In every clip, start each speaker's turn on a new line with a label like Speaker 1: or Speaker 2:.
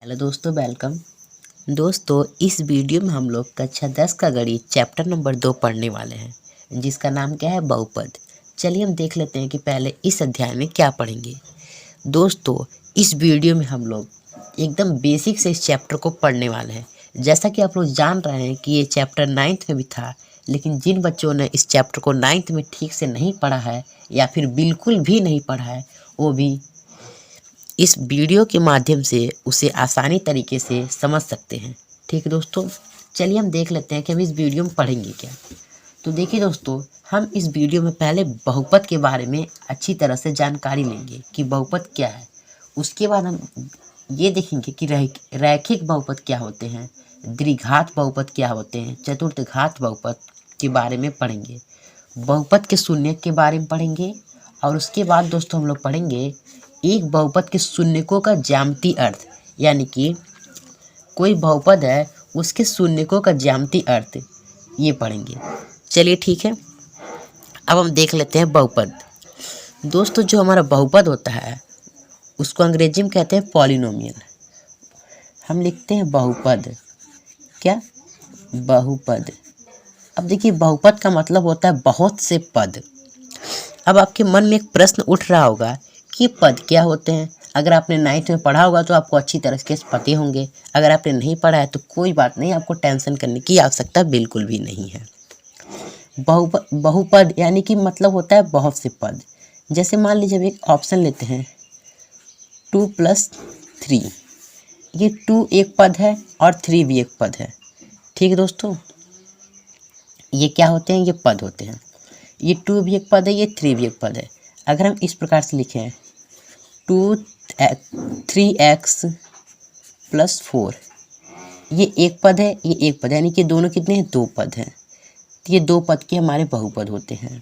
Speaker 1: Hello दोस्तों, welcome. दोस्तों, इस वीडियो में हम लोग कक्षा 10 का गणित चैप्टर नंबर 2 पढ़ने वाले हैं, जिसका नाम क्या है, बहुपद। चलिए हम देख लेते हैं कि पहले इस अध्याय में क्या पढ़ेंगे। दोस्तों, इस वीडियो में हम लोग एकदम बेसिक से इस चैप्टर को पढ़ने वाले हैं। जैसा कि आप लोग जान रहे हैं कि ये चैप्टर 9th में भी था, लेकिन जिन बच्चों ने इस चैप्टर को 9th में ठीक से नहीं पढ़ा है या फिर बिल्कुल भी नहीं पढ़ा है, वो भी इस वीडियो के माध्यम से उसे आसानी तरीके से समझ सकते हैं। ठीक है दोस्तों, चलिए हम देख लेते हैं कि हम इस वीडियो में पढ़ेंगे क्या। तो देखिए दोस्तों, हम इस वीडियो में पहले बहुपद के बारे में अच्छी तरह से जानकारी लेंगे कि बहुपद क्या है। उसके बाद हम ये देखेंगे कि रैखिक बहुपद क्या होते हैं, द्विघात बहुपद क्या होते हैं, चतुर्थघात बहुपद के बारे में पढ़ेंगे, बहुपद के शून्य के बारे में पढ़ेंगे। और उसके बाद दोस्तों हम लोग पढ़ेंगे एक बहुपद के शून्यकों का ज्यामितीय अर्थ, यानी कि कोई बहुपद है उसके शून्यकों का ज्यामितीय अर्थ, ये पढ़ेंगे। चलिए ठीक है, अब हम देख लेते हैं बहुपद। दोस्तों, जो हमारा बहुपद होता है उसको अंग्रेजी में कहते हैं पॉलिनोमियल। हम लिखते हैं बहुपद, क्या, बहुपद। अब देखिए, बहुपद का मतलब होता है बहुत से पद। अब आपके मन में एक प्रश्न उठ रहा होगा कि पद क्या होते हैं। अगर आपने 9th में पढ़ा होगा तो आपको अच्छी तरह से पते होंगे। अगर आपने नहीं पढ़ा है तो कोई बात नहीं, आपको टेंशन करने की आवश्यकता बिल्कुल भी नहीं है। बहुपद यानी कि मतलब होता है बहुत से पद। जैसे मान लीजिए जब एक ऑप्शन लेते हैं 2 + 3, ये 2 एक पद है और 3 भी एक पद है। ठीक है दोस्तों, ये क्या होते हैं, ये पद होते हैं। ये 2 भी एक पद है, ये 3 भी एक पद है। अगर हम इस प्रकार से लिखें 3x + 4, ये एक पद है, ये एक पद है, यानी कि दोनों कितने हैं, 2 पद हैं। तो ये 2 पद के हमारे बहुपद होते हैं।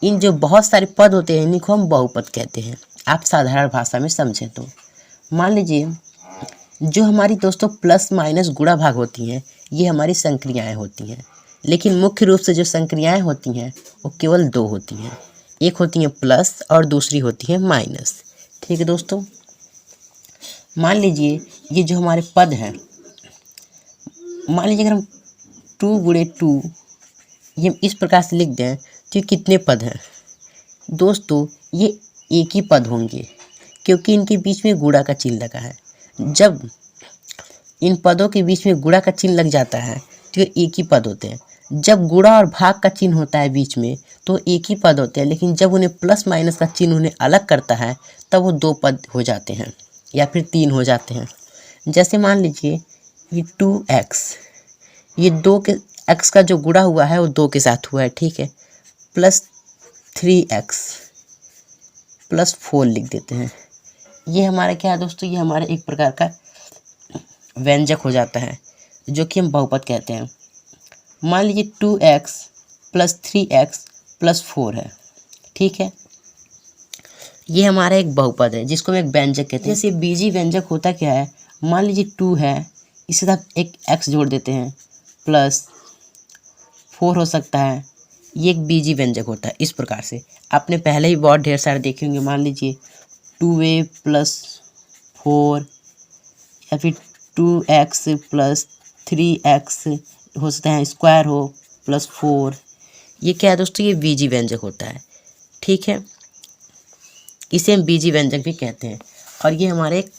Speaker 1: इन जो बहुत सारे पद होते हैं इन्हीं को हम बहुपद कहते हैं। आप साधारण भाषा में समझें तो मान लीजिए जो हमारी दोस्तों प्लस माइनस गुणा भाग होती हैं, ये हमारी संक्रियाएं होती हैं। लेकिन मुख्य रूप से जो संक्रियाएं होती हैं वो केवल 2 होती हैं। एक होती है प्लस और दूसरी होती है माइनस। ठीक है दोस्तों, मान लीजिए ये जो हमारे पद हैं, मान लीजिए अगर हम 2 × 2 ये हम इस प्रकार से लिख दें तो ये कितने पद हैं दोस्तों, ये एक ही पद होंगे, क्योंकि इनके बीच में गुणा का चिन्ह लगा है। जब इन पदों के बीच में गुणा का चिन्ह लग जाता है तो ये एक ही पद होते हैं। जब गुणा और भाग का चिन्ह होता है बीच में तो एक ही पद होते हैं, लेकिन जब उन्हें प्लस माइनस का चिन्ह उन्हें अलग करता है तब वो 2 पद हो जाते हैं या फिर 3 हो जाते हैं। जैसे मान लीजिए ये 2x, ये 2 के x का जो गुणा हुआ है वो 2 के साथ हुआ है, ठीक है, + 3x + 4 लिख देते हैं। ये हमारा क्या है दोस्तों, ये हमारा एक प्रकार का व्यंजक हो जाता है जो कि हम बहुपद कहते हैं। मान लीजिए 2x + 3x + 4 है, ठीक है, ये हमारा एक बहुपद है जिसको हम एक व्यंजक कहते हैं। जैसे बीजी व्यंजक होता क्या है, मान लीजिए 2 है, इसके साथ एक x जोड़ देते हैं, +4 हो सकता है, ये एक बीजी व्यंजक होता है। इस प्रकार से आपने पहले ही बहुत ढेर सारे देखे होंगे। मान लीजिए 2a + 4 या फिर 2x + 3x हो सकता है, स्क्वायर हो +4, ये क्या है दोस्तों, ये बीजी व्यंजक होता है। ठीक है, इसे हम बीजी व्यंजक भी कहते हैं और ये हमारे एक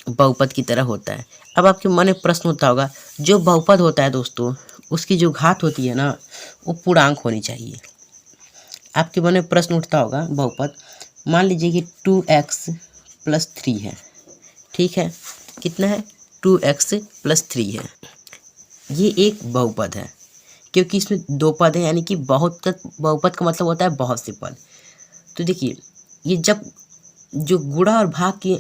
Speaker 1: बहुपद की तरह होता है। अब आपके मन में प्रश्न होता होगा, जो बहुपद होता है दोस्तों उसकी जो घात होती है ना वो पूर्णांक होनी चाहिए। आपके मन में प्रश्न उठता होगा बहुपद, मान लीजिए कि 2x + 3 है, ठीक है, कितना है, 2x + 3 है। ये एक बहुपद है क्योंकि इसमें 2 पद हैं, यानी कि बहुपद का मतलब होता है बहुत से पद। तो देखिए, ये जब जो गुणा और भाग की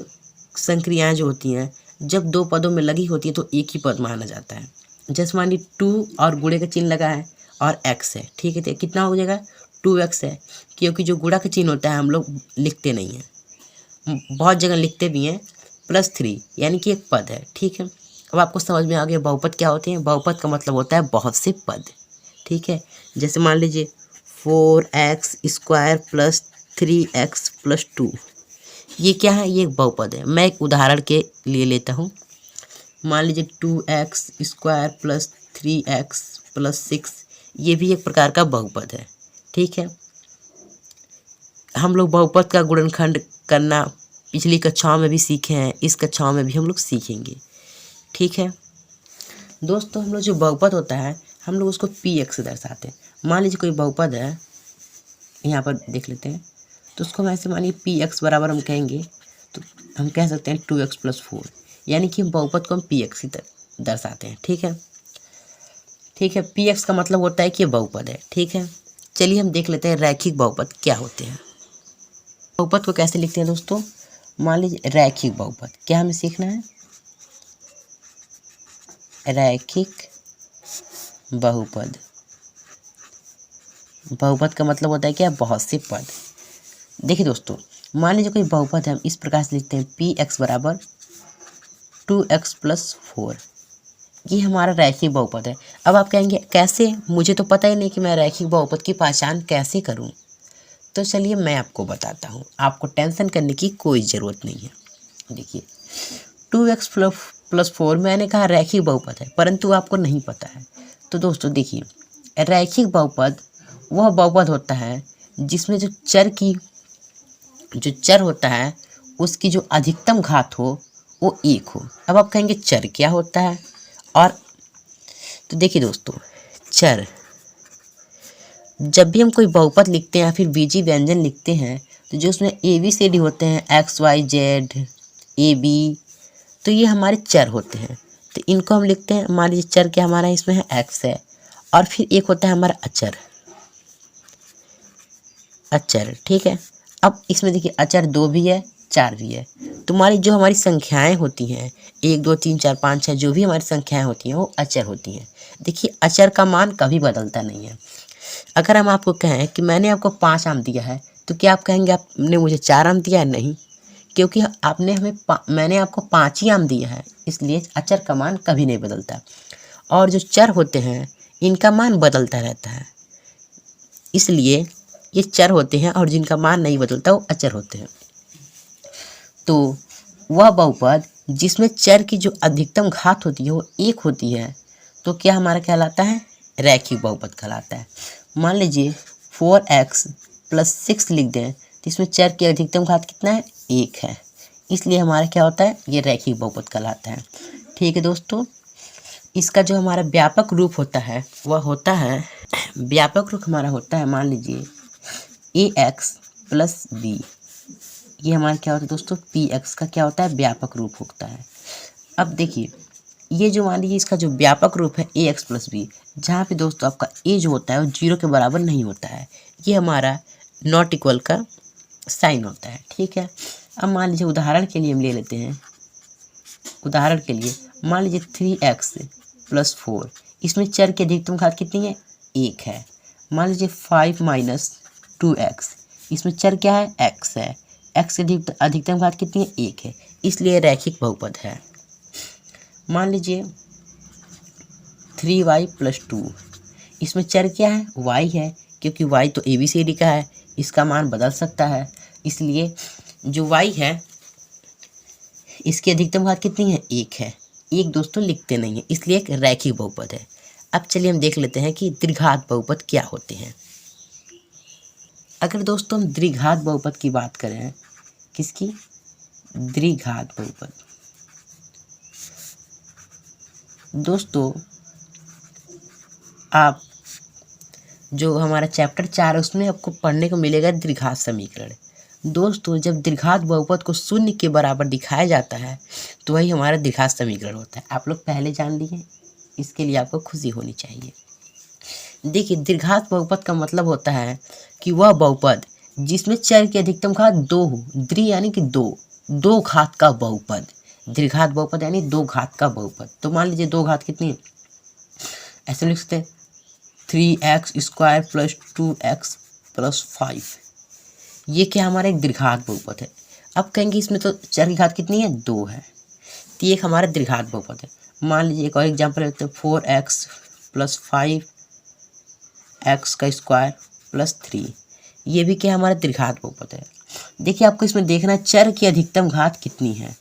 Speaker 1: संक्रियाएं जो होती हैं जब 2 पदों में लगी होती है तो एक ही पद माना जाता है। जैसे मान लीजिए 2 और गुणे का चिन्ह लगा है और x है, ठीक है, तो कितना हो जाएगा, 2x है, क्योंकि जो गुणा का चिन्ह होता है हम लोग लिखते नहीं हैं, बहुत जगह लिखते भी हैं, +3 यानी कि एक पद है। ठीक है, अब आपको समझ में आ गया बहुपद क्या होते हैं। बहुपद का मतलब होता है बहुत से पद। ठीक है, जैसे मान लीजिए 4x² + 3x + 2, ये क्या है, ये एक बहुपद है। मैं एक उदाहरण के लिए लेता हूँ। मान लीजिए 2x² प्लस 3x प्लस 6, ये भी एक प्रकार का बहुपद है। ठीक है, हम लोग बहुपद का गुणनखंड करना पिछली कक्षाओं में भी सीखे हैं, इस कक्षाओं में भी हम लोग सीखेंगे। ठीक है दोस्तों, हम लोग जो बहुपद होता है हम लोग उसको px से दर्शाते हैं। मान लीजिए कोई बहुपद है, यहाँ पर देख लेते हैं, तो उसको हम ऐसे मानिए px बराबर हम कहेंगे, तो हम कह सकते हैं 2x प्लस 4, यानी कि हम बहुपद को हम px से दर्शाते हैं। ठीक है, ठीक है, px का मतलब होता है कि ये बहुपद है। ठीक है, चलिए हम देख लेते हैं रैखिक बहुपद क्या होते हैं। बहुपद को कैसे लिखते हैं दोस्तों, मान लीजिए रैखिक बहुपद, क्या हमें सीखना है, रैखिक बहुपद। बहुपद का मतलब होता है क्या, बहुत से पद। देखिए दोस्तों, मान लीजिए कोई बहुपद है, हम इस प्रकार से लिखते हैं px बराबर 2x प्लस 4, ये हमारा रैखिक बहुपद है। अब आप कहेंगे कैसे, मुझे तो पता ही नहीं कि मैं रैखिक बहुपद की पहचान कैसे करूं। तो चलिए मैं आपको बताता हूं, आपको टेंशन करने की कोई ज़रूरत नहीं है। देखिए 2x प्लस 4 मैंने कहा रैखिक बहुपद है, परंतु आपको नहीं पता है। तो दोस्तों देखिए, रैखिक बहुपद वह बहुपद होता है जिसमें जो चर होता है उसकी जो अधिकतम घात हो वो 1 हो। अब आप कहेंगे चर क्या होता है, और तो देखिए दोस्तों, चर जब भी हम कोई बहुपद लिखते हैं या फिर बीजीय व्यंजन लिखते हैं, तो जो उसमें ABCD होते हैं, XYZ AB, तो ये हमारे चर होते हैं। तो इनको हम लिखते हैं, मान लीजिए चर क्या हमारा इसमें है, x है, और फिर एक होता है हमारा अचर। ठीक है, अब इसमें देखिए अचर 2 भी है, 4 भी है। तो जो हमारी संख्याएं होती हैं 1 2 3 4 5 6, जो भी हमारी संख्याएं होती हैं वो अचर होती हैं। देखिए अचर का मान कभी बदलता नहीं है। अगर हम आपको कहें कि मैंने आपको 5 आम दिया है, तो क्या आप कहेंगे आपने मुझे 4 आम दिया है? नहीं, क्योंकि मैंने आपको 5 ही आम दिया है, इसलिए अचर का मान कभी नहीं बदलता। और जो चर होते हैं इनका मान बदलता रहता है, इसलिए ये चर होते हैं, और जिनका मान नहीं बदलता वो अचर होते हैं। तो वह बहुपद जिसमें चर की जो अधिकतम घात होती है वो 1 होती है, तो क्या हमारा कहलाता है, रैखिक बहुपद कहलाता है। मान लीजिए 4x प्लस 6 लिख दें, तो इसमें चर की अधिकतम घात कितना है, 1 है, इसलिए हमारा क्या होता है, ये रैखिक बहुपद कहलाता है। ठीक है दोस्तों, इसका जो हमारा व्यापक रूप होता है वह होता है, व्यापक रूप हमारा होता है, मान लीजिए ax प्लस b, ये हमारा क्या होता है दोस्तों, px का क्या होता है, व्यापक रूप होता है। अब देखिए, ये जो मान लीजिए इसका जो व्यापक रूप है ax प्लस b, जहाँ पे दोस्तों आपका a जो होता है वो 0 के बराबर नहीं होता है, ये हमारा नॉट इक्वल का साइन होता है। ठीक है, अब मान लीजिए उदाहरण के लिए हम ले लेते हैं, उदाहरण के लिए मान लीजिए 3x प्लस 4, इसमें चर की अधिकतम घात कितनी है, 1 है। मान लीजिए 5 माइनस 2x, इसमें चर क्या है, x है, x की अधिकतम घात कितनी है, 1 है, इसलिए रैखिक बहुपद है। मान लीजिए 3y प्लस 2, इसमें चर क्या है, y है, क्योंकि y तो ABCD का है, इसका मान बदल सकता है, इसलिए जो y है इसकी अधिकतम घात कितनी है, 1 है। 1 दोस्तों लिखते नहीं है, इसलिए एक रैखिक बहुपद है। अब चलिए हम देख लेते हैं कि द्विघात बहुपद क्या होते हैं। अगर दोस्तों हम द्विघात बहुपद की बात करें, किसकी, द्विघात बहुपद, दोस्तों आप जो हमारा चैप्टर 4 है उसमें आपको पढ़ने को मिलेगा द्विघात समीकरण। दोस्तों जब द्विघात बहुपद को 0 के बराबर दिखाया जाता है तो वही हमारा द्विघात समीकरण होता है। आप लोग पहले जान लिए, इसके लिए आपको खुशी होनी चाहिए। देखिए द्विघात बहुपद का मतलब होता है कि वह बहुपद जिसमें चर की अधिकतम घात 2 हो, द्वि यानी कि 2 घात का बहुपद, द्विघात बहुपद यानी 2 घात का बहुपद। तो मान लीजिए 2 घात कितनी, ऐसे लिख सकते हैं 3x² प्लस 2x प्लस 5, ये क्या हमारा एक द्विघात बहुपद है। अब कहेंगे इसमें तो चर की घात कितनी है, 2 है, तो ये एक हमारा द्विघात बहुपद है। मान लीजिए एक और एग्जाम्पल लेते हैं 4x प्लस 5x² प्लस 3, ये भी क्या हमारा द्विघात बहुपद है। देखिए आपको इसमें देखना है चर की अधिकतम घात कितनी है,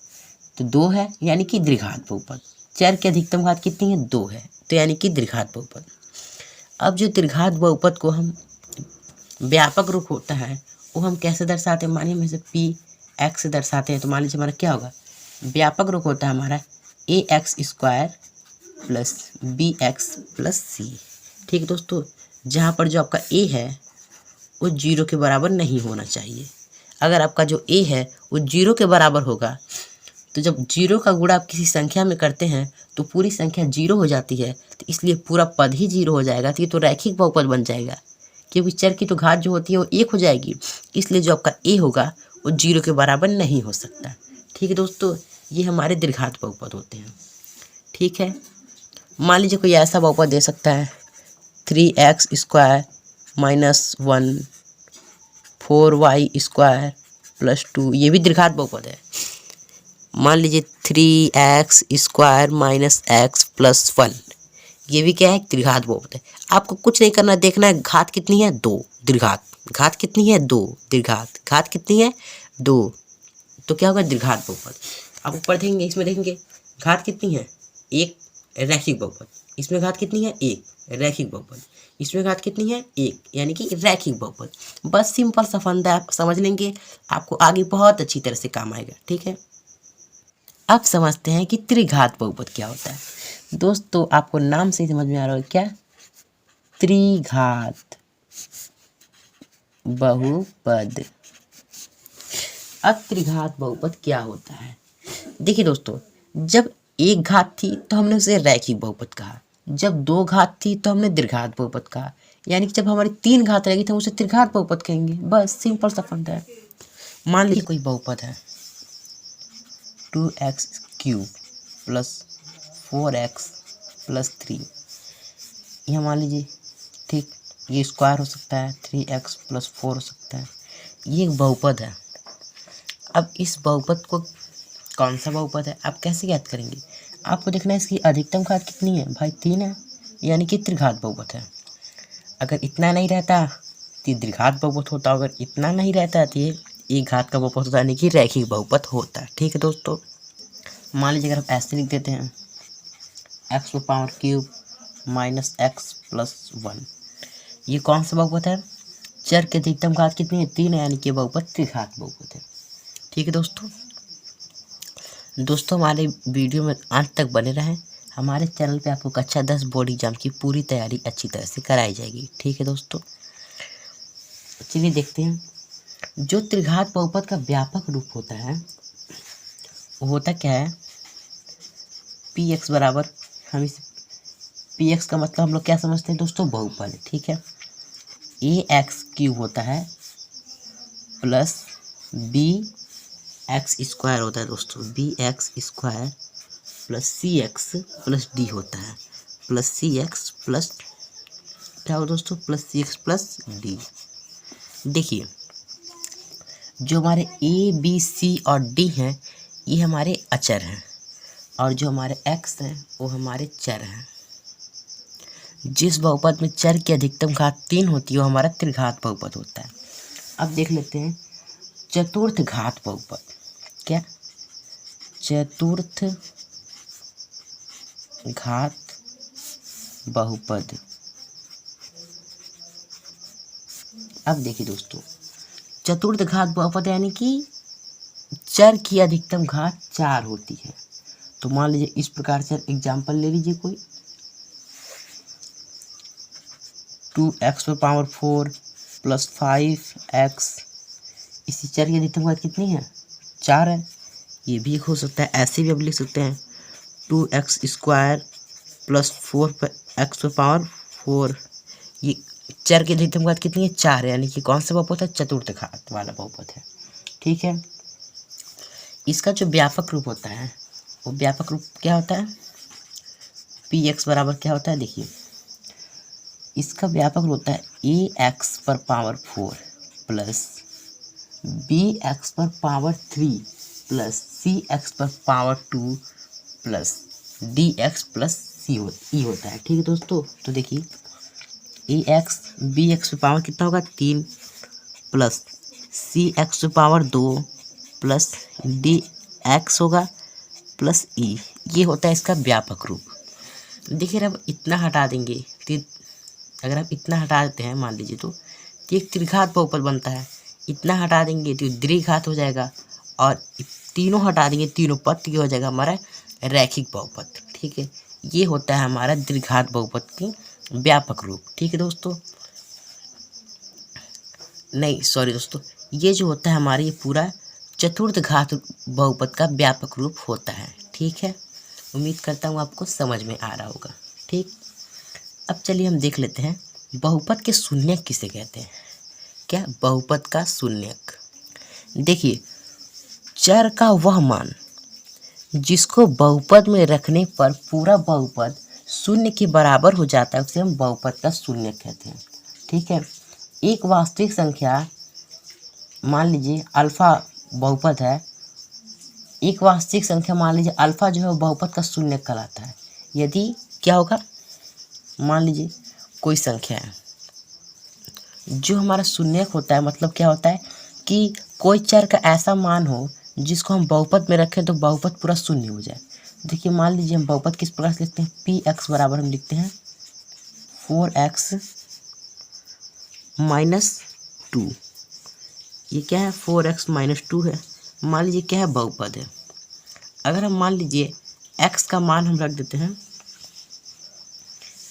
Speaker 1: तो 2 है यानी कि द्विघात बहुपद। चर की अधिकतम घात कितनी है, 2 है, तो यानी कि द्विघात बहुपद। अब जो द्विघात बहुपद को हम व्यापक रूप होता है वो हम कैसे दर्शाते हैं, मानिए में से पी एक्स से दर्शाते हैं, तो मान लीजिए हमारा क्या होगा, व्यापक रूप होता है हमारा a x square plus b x plus c. ठीक है दोस्तों, जहाँ पर जो आपका ए है वो 0 के बराबर नहीं होना चाहिए। अगर आपका जो ए है वो 0 के बराबर होगा तो जब 0 का गुणा आप किसी संख्या में करते हैं तो पूरी संख्या 0 हो जाती है, तो इसलिए पूरा पद ही 0 हो जाएगा, तो ये तो रैखिक बहुपद बन जाएगा, क्योंकि चर की तो घात जो होती है वो 1 हो जाएगी, इसलिए जो आपका ए होगा वो 0 के बराबर नहीं हो सकता। ठीक है दोस्तों, ये हमारे द्विघात बहुपद होते हैं। ठीक है, मान लीजिए कोई ऐसा बहुपद दे सकता है 3x square minus 1 4y square plus 2, ये भी द्विघात बहुपद है। मान लीजिए 3x square minus x plus 1, ये भी क्या है, द्विघात बहुपद है। आपको कुछ नहीं करना, देखना है घात कितनी है, 2, द्विघात, घात कितनी है, 2, द्विघात, घात कितनी है, 2, तो क्या होगा, द्विघात बहुपद। आप ऊपर देखेंगे, इसमें देखेंगे घात कितनी है, 1, रैखिक बहुपद। इसमें घात कितनी है, 1, रैखिक बहुपद। इसमें घात कितनी है, 1, यानी कि रैखिक बहुपद। बस सिंपल सा फंडा आप समझ लेंगे, आपको आगे बहुत अच्छी तरह से काम आएगा। ठीक है, अब समझते हैं कि त्रिघात बहुपद क्या होता है। दोस्तों आपको नाम से ही समझ में आ रहा है क्या, त्रिघात बहुपद। अब त्रिघात बहुपद क्या होता है, देखिए दोस्तों, जब एक घात थी तो हमने उसे रैखिक बहुपद कहा, जब 2 घात थी तो हमने द्विघात बहुपद कहा, यानी कि जब हमारी 3 घात रहेगी तो हम उसे त्रिघात बहुपद कहेंगे। बस सिंपल सा फंडा है। मान लीजिए कोई बहुपद है 2x³ प्लस 4x प्लस 3, यह मान लीजिए, ठीक, ये स्क्वायर हो सकता है, 3x प्लस 4 हो सकता है, ये एक बहुपद है। अब इस बहुपद को कौन सा बहुपद है आप कैसे ज्ञात करेंगे, आपको देखना है इसकी अधिकतम घात कितनी है, भाई 3 है, यानी कि त्रिघात बहुपद है। अगर इतना नहीं रहता तो ये द्विघात बहुपद होता, अगर इतना नहीं रहता तो ये एक घात का बहुपद होता, यानी कि रैखिक बहुपद होता है। ठीक है दोस्तों, मान लीजिए अगर हम ऐसे लिख देते हैं x³ माइनस एक्स प्लस 1, ये कौन सा बहुपद है, चर की अधिकतम घात कितनी है, 3 है, यानी कि बहुपद त्रिघात बहुपद है। ठीक है दोस्तों हमारे वीडियो में अंत तक बने रहें। हमारे चैनल पे आपको कक्षा 10 बोर्ड एग्जाम की पूरी तैयारी अच्छी तरह से कराई जाएगी। ठीक है दोस्तों, चलिए देखते हैं, जो त्रिघात बहुपद का व्यापक रूप होता है वो होता क्या है, px बराबर, हम इस px का मतलब हम लोग क्या समझते हैं दोस्तों, बहुपद। ठीक है, ax³ होता है प्लस bx² होता है दोस्तों, bx² plus cx plus d होता है, प्लस cx प्लस क्या हो दोस्तों, प्लस cx प्लस d। देखिए जो हमारे a b c और d हैं ये हमारे अचर हैं, और जो हमारे x हैं वो हमारे चर हैं। जिस बहुपद में चर की अधिकतम घात 3 होती है वो हमारा त्रिघात बहुपद होता है। अब देख लेते हैं चतुर्थ घात बहुपद, क्या, चतुर्थ घात बहुपद। अब देखिए दोस्तों, चतुर्थ घात बहुपद यानी कि चर की अधिकतम घात 4 होती है। तो मान लीजिए इस प्रकार से एग्जाम्पल ले लीजिए, कोई 2x⁴ प्लस 5x, इसी चर की अधिकतम घात कितनी है, 4 है। ये भी एक हो सकता है, ऐसे भी आप लिख सकते हैं 2x² प्लस 4x⁴, ये चर की अधिकतम घात कितनी है, 4 है, यानी कि कौन सा बहुपद है, चतुर्थ घात वाला बहुपद है। ठीक है, इसका जो व्यापक रूप होता है वो व्यापक रूप क्या होता है, px बराबर क्या होता है, देखिए इसका व्यापक रूप होता है ax⁴ plus bx⁴ plus cx⁴ plus dx plus e होता है। ठीक है दोस्तों, तो देखिए ax bx⁴ कितना होगा, 3 plus c x power 2 plus d x होगा प्लस ई, ये होता है इसका व्यापक रूप। देखिए अब इतना हटा देंगे तो अगर आप इतना हटा देते हैं मान लीजिए तो एक त्रिघात बहुपद बनता है, इतना हटा देंगे तो द्विघात हो जाएगा, और तीनों हटा देंगे तीनों पद की हो जाएगा हमारा रैखिक बहुपद। ठीक है, ये होता है हमारा द्विघात बहुपद की व्यापक रूप। ठीक है दोस्तों, नहीं सॉरी दोस्तों, ये जो होता है हमारा ये पूरा चतुर्थ घात बहुपद का व्यापक रूप होता है। ठीक है, उम्मीद करता हूँ आपको समझ में आ रहा होगा। ठीक, अब चलिए हम देख लेते हैं बहुपद के शून्यक किसे कहते हैं। क्या बहुपद का शून्यक, देखिए चर का वह मान जिसको बहुपद में रखने पर पूरा बहुपद शून्य के बराबर हो जाता है उसे हम बहुपद का शून्यक कहते हैं। ठीक है, एक वास्तविक संख्या मान लीजिए अल्फा बहुपद है, एक वास्तविक संख्या मान लीजिए अल्फा जो है वो बहुपद का शून्यक कहलाता है। यदि क्या होगा, मान लीजिए कोई संख्या है जो हमारा शून्यक होता है, मतलब क्या होता है कि कोई चर का ऐसा मान हो जिसको हम बहुपद में रखें तो बहुपद पूरा शून्य हो जाए। देखिए मान लीजिए हम बहुपद किस प्रकार से लिखते हैं, पी एक्स बराबर हम लिखते हैं 4x माइनस 2। ये क्या है, 4x माइनस 2 है। मान लीजिए क्या है, बहुपद है। अगर हम मान लीजिए x का मान हम रख देते हैं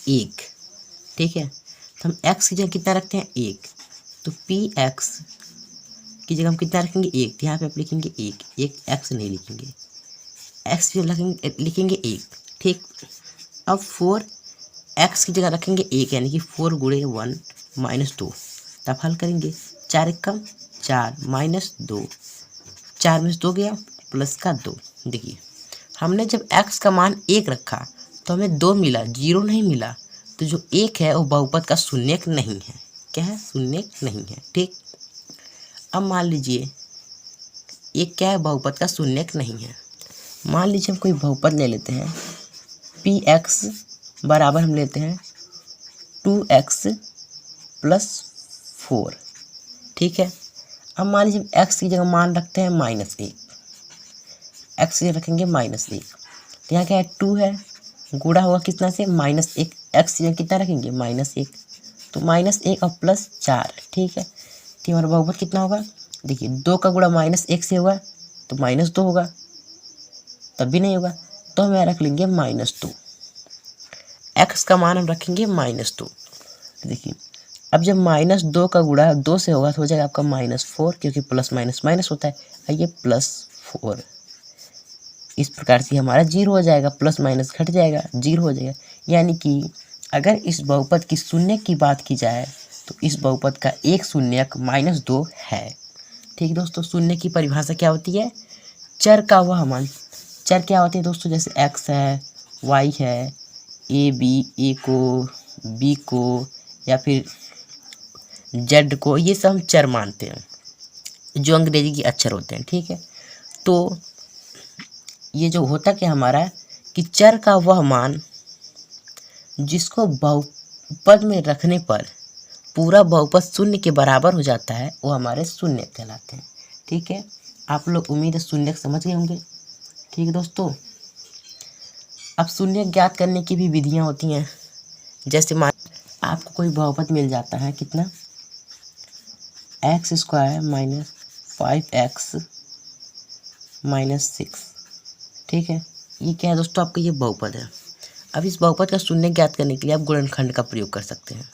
Speaker 1: 1, ठीक है, तो हम x की जगह कितना रखते हैं 1, तो px की जगह हम कितना रखेंगे 1, तो यहाँ पे आप लिखेंगे 1, एक x नहीं लिखेंगे, x की जगह लिखेंगे 1। ठीक, अब 4x की जगह रखेंगे 1, यानी कि 4 गुणे 1 माइनस 2, तब हल करेंगे 4 एकम 4 माइनस 2, 4 में से 2 गया प्लस का 2। देखिए हमने जब x का मान 1 रखा तो हमें 2 मिला, 0 नहीं मिला, तो जो 1 है वो बहुपद का शून्यक नहीं है। क्या है, शून्यक नहीं है। ठीक, अब मान लीजिए एक क्या है, बहुपद का शून्यक नहीं है। मान लीजिए हम कोई बहुपद ले लेते हैं, पी एक्स बराबर हम लेते हैं 2x प्लस 4। ठीक है, अब मान लीजिए x की जगह मान रखते हैं -1, x की जगह रखेंगे -1, तो यहाँ क्या है 2 है, गुणा होगा कितना से -1, x की जगह कितना रखेंगे -1, तो -1 और प्लस 4। ठीक है, तो हमारा बहुपद कितना होगा, देखिए 2 का गुणा -1 से होगा तो -2 होगा, तब भी नहीं होगा तो हम यहाँ रख लेंगे -2, x का मान हम रखेंगे -2। देखिए अब जब -2 का गुणा 2 से होगा तो हो जाएगा आपका -4, क्योंकि प्लस माइनस माइनस होता है, आइए +4। इस प्रकार से हमारा 0 हो जाएगा, प्लस माइनस घट जाएगा 0 हो जाएगा। यानी कि अगर इस बहुपद की शून्य की बात की जाए तो इस बहुपद का एक शून्यक -2 है। ठीक दोस्तों, शून्य की परिभाषा क्या होती है, चर का वह मान। चर क्या होते हैं दोस्तों, जैसे x है, y है, a को, b को या फिर z को, ये सब हम चर मानते हैं जो अंग्रेजी के अक्षर होते हैं। ठीक है, तो ये जो होता क्या हमारा कि चर का वह मान जिसको बहुपद में रखने पर पूरा बहुपद शून्य के बराबर हो जाता है वो हमारे शून्य कहलाते हैं। ठीक है, आप लोग उम्मीद है शून्य समझ गए होंगे। ठीक है दोस्तों, अब शून्य ज्ञात करने की भी विधियां होती हैं। जैसे मान आपको कोई बहुपद मिल जाता है, कितना x² माइनस 5x माइनस 6। ठीक है, ये क्या है दोस्तों, आपका ये बहुपद है। अब इस बहुपद का शून्य ज्ञात करने के लिए आप गुणनखंड का प्रयोग कर सकते हैं।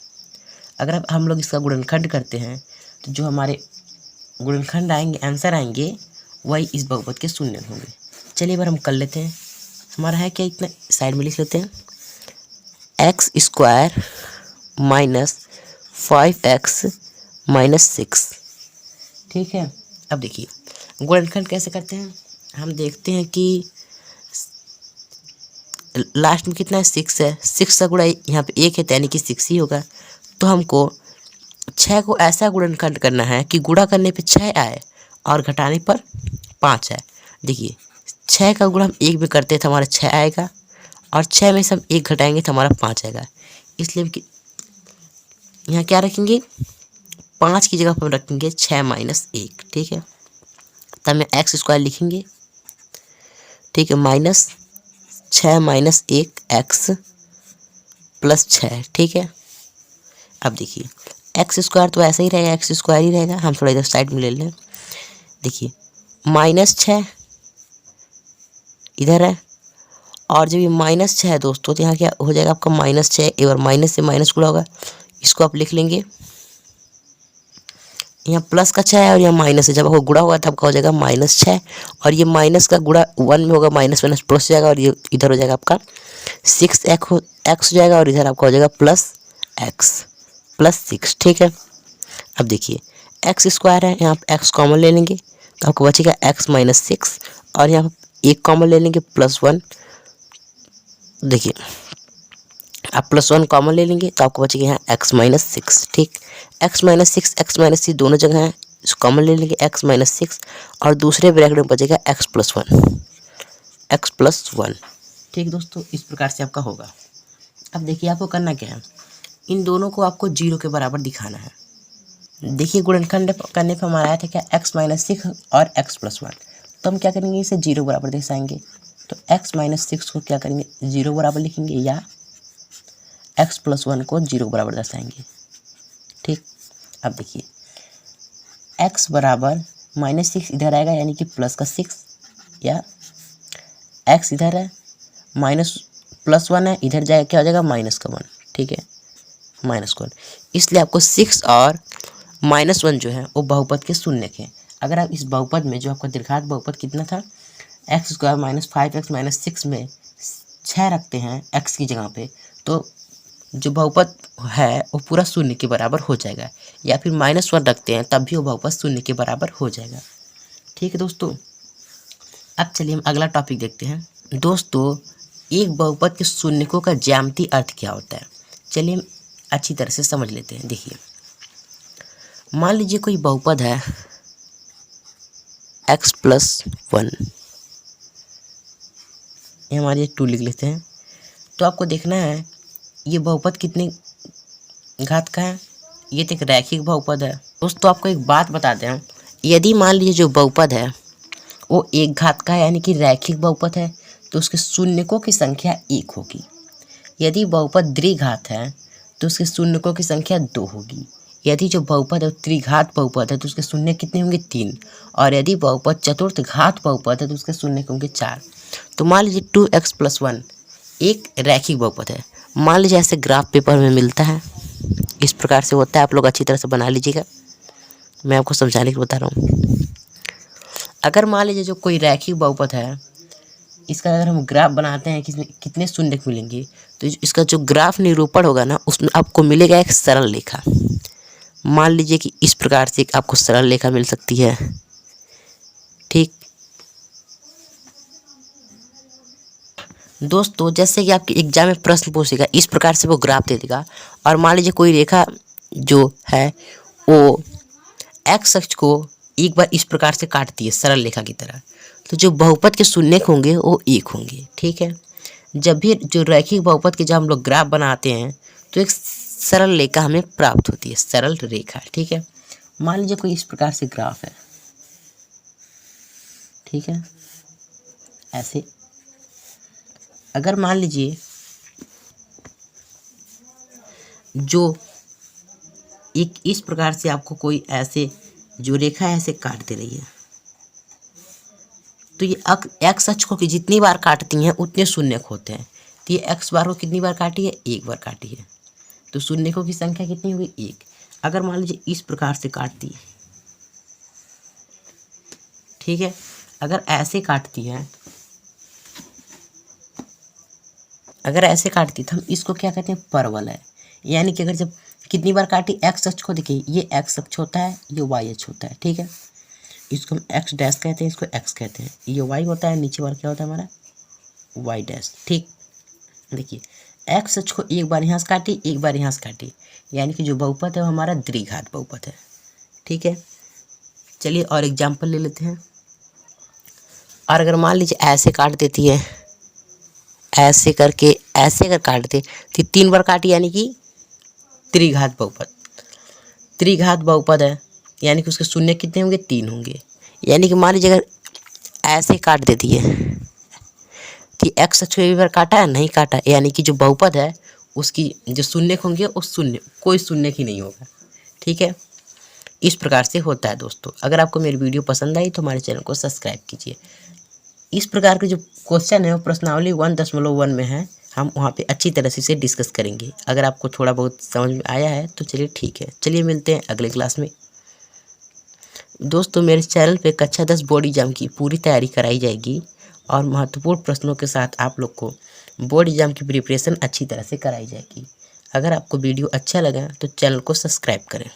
Speaker 1: अगर हम लोग इसका गुणनखंड करते हैं तो जो हमारे गुणनखंड आएंगे, आंसर आएंगे, वही इस बहुपद के शून्य होंगे। चलिए एक बार हम कर लेते हैं। हमारा है क्या, इतना साइड में लिख लेते हैं, x² माइनस 5x माइनस 6। ठीक है, अब देखिए गुणनखंड कैसे करते हैं। हम देखते हैं कि लास्ट में कितना है, 6 है, 6 का गुणा यहाँ पे 1 है तो यानी कि 6 ही होगा। तो हमको 6 को ऐसा गुणनखंड करना है कि गुणा करने पे 6 आए और घटाने पर 5 है। देखिए 6 का गुणा हम 1 में करते हैं तो हमारा 6 आएगा, और 6 में से हम 1 घटाएंगे तो हमारा 5 आएगा। इसलिए यहाँ क्या रखेंगे, 5 की जगह पर हम रखेंगे 6 माइनस 1, ठीक है। तब में एक्स स्क्वायर लिखेंगे, ठीक है, माइनस 6 माइनस 1 एक्स प्लस 6, ठीक है। अब देखिए एक्स स्क्वायर तो ऐसा ही रहेगा, एक्स स्क्वायर ही रहेगा। हम थोड़ा इधर साइड में ले लें, देखिए -6 इधर है, और जब ये -6 है दोस्तों तो यहाँ क्या हो जाएगा आपका -6, एक बार माइनस से माइनस गुणा होगा, इसको आप लिख लेंगे। यहाँ प्लस का 6 है और यहाँ माइनस है, जब आपको गुणा होगा तब का हो जाएगा -6, और ये माइनस का गुणा 1 में होगा, माइनस माइनस प्लस हो जाएगा, और ये इधर हो जाएगा आपका 6x हो जाएगा, और इधर आपका हो जाएगा प्लस x प्लस 6, ठीक है। अब देखिए एक्स स्क्वायर है, यहाँ पर एक्स कॉमन ले लेंगे तो आपको बचेगा x माइनस 6, और यहाँ एक कॉमन ले लेंगे +1, देखिए आप +1 कॉमन ले लेंगे तो आपको बचेगा यहाँ x माइनस 6, ठीक। x माइनस 6 x माइनस 6 दोनों जगह हैं, इसको कॉमन ले लेंगे x माइनस 6, और दूसरे ब्रैकेट में बचेगा x प्लस वन, ठीक दोस्तों। इस प्रकार से आपका होगा। अब देखिए आपको करना क्या है, इन दोनों को आपको 0 के बराबर दिखाना है। देखिए गुणनखंड करने पर हमारा आया था क्या, x माइनस 6 और x प्लस 1, तो हम क्या करेंगे, इसे 0 बराबर दर्शाएंगे। तो x माइनस 6 को क्या करेंगे, 0 बराबर लिखेंगे, या x प्लस 1 को 0 बराबर दर्शाएंगे, ठीक। अब देखिए x बराबर -6 इधर आएगा, यानी कि प्लस का 6, या x इधर है +1 है, इधर जाएगा क्या हो जाएगा -1, ठीक है, -1। इसलिए आपको 6 और -1 जो है वो बहुपद के शून्य हैं। अगर आप इस बहुपद में जो आपका दीर्घात बहुपद कितना था, x square minus 5x minus 6 में 6 रखते हैं x की जगह पे, तो जो बहुपद है वो पूरा शून्य के बराबर हो जाएगा, या फिर -1 रखते हैं तब भी वो बहुपद शून्य के बराबर हो जाएगा, ठीक है दोस्तों। अब चलिए हम अगला टॉपिक देखते हैं। दोस्तों एक बहुपद के शून्यकों का ज्यामितीय अर्थ क्या होता है, चलिए हम अच्छी तरह से समझ लेते हैं। देखिए मान लीजिए कोई बहुपद है x प्लस 1, ये हमारे 2 लिख लेते हैं। तो आपको देखना है ये बहुपद कितने घात का है, ये तो एक रैखिक बहुपद है। दोस्तों आपको एक बात बताते हैं, यदि मान लीजिए जो बहुपद है वो एक घात का है, यानी कि रैखिक बहुपद है, तो उसके शून्यकों की संख्या 1 होगी। यदि बहुपद द्विघात है तो उसके शून्यकों की संख्या 2 होगी। यदि जो बहुपद है त्रिघात बहुपद है तो उसके शून्य कितने होंगे, 3, और यदि बहुपद चतुर्थ घात बहुपद है तो उसके शून्य होंगे 4। तो मान लीजिए 2x प्लस 1 एक रैखिक बहुपद है। मान लीजिए ऐसे ग्राफ पेपर में मिलता है, इस प्रकार से होता है, आप लोग अच्छी तरह से बना लीजिएगा, मैं आपको समझाने के लिए बता रहा हूँ। अगर मान लीजिए जो कोई रैखिक बहुपद है, इसका अगर हम ग्राफ बनाते हैं कितने शून्य मिलेंगे, तो इसका जो ग्राफ निरूपण होगा ना, उसमें आपको मिलेगा एक सरल रेखा। मान लीजिए कि इस प्रकार से आपको सरल रेखा मिल सकती है, ठीक दोस्तों। जैसे कि आपके एग्जाम में प्रश्न पूछेगा, इस प्रकार से वो ग्राफ दे देगा, और मान लीजिए कोई रेखा जो है वो एक्स अक्ष को एक बार इस प्रकार से काटती है सरल रेखा की तरह, तो जो बहुपद के शून्य होंगे वो 1 होंगे, ठीक है। जब भी जो रैखिक बहुपद के जब हम लोग ग्राफ बनाते हैं तो एक सरल रेखा हमें प्राप्त होती है, सरल रेखा, ठीक है। मान लीजिए कोई इस प्रकार से ग्राफ है, ठीक है, ऐसे। अगर मान लीजिए जो एक इस प्रकार से आपको कोई ऐसे जो रेखा ऐसे काट दे रही है, तो ये एक्स अक्ष को कि जितनी बार काटती हैं उतने शून्य होते हैं। तो ये एक्स बार को कितनी बार काटी है, 1 बार काटी है, तो शून्यकों की संख्या कितनी हुई, 1। अगर मान लीजिए इस प्रकार से काटती है, ठीक है, अगर ऐसे काटती है, अगर ऐसे काटती तो हम इसको क्या कहते हैं, परवलय है। यानी कि अगर जब कितनी बार काटी एक्स अक्ष को, देखिए ये एक्स अक्ष होता है, ये वाई अक्ष होता है, ठीक है। इसको हम एक्स डैश कहते हैं, इसको एक्स कहते हैं, ये वाई होता है, नीचे वाला क्या होता है हमारा, वाई डैश, ठीक। देखिए एक्स अक्ष को एक बार यहाँ से काटी, एक बार यहाँ से काटी, यानी कि जो बहुपद है वो हमारा द्विघात बहुपद है, ठीक है। चलिए और एग्जाम्पल ले लेते हैं। और अगर मान लीजिए ऐसे काट देती है, ऐसे करके ऐसे अगर काट दे तो 3 बार काटी, यानी कि त्रिघात बहुपद। त्रिघात बहुपद है, यानी कि उसके शून्य कितने होंगे, 3 होंगे। यानी कि मान लीजिए अगर ऐसे काट दे दिए कि एक्स अक्ष के ऊपर काटा है, नहीं काटा, यानी कि जो बहुपद है उसकी जो शून्य होंगे उस शून्य कोई शून्य ही नहीं होगा। ठीक है, इस प्रकार से होता है दोस्तों। अगर आपको मेरी वीडियो पसंद आई तो हमारे चैनल को सब्सक्राइब कीजिए। इस प्रकार के जो क्वेश्चन है वो प्रश्नावली 1.1 में है, हम वहाँ पे अच्छी तरह से इसे डिस्कस करेंगे। अगर आपको थोड़ा बहुत समझ में आया है तो चलिए ठीक है, चलिए मिलते हैं अगले क्लास में। दोस्तों मेरे चैनल पे कक्षा 10 बोर्ड एग्जाम की पूरी तैयारी कराई जाएगी और महत्वपूर्ण प्रश्नों के साथ आप लोग को बोर्ड एग्जाम की प्रिपरेशन अच्छी तरह से कराई जाएगी। अगर आपको वीडियो अच्छा लगा तो चैनल को सब्सक्राइब करें।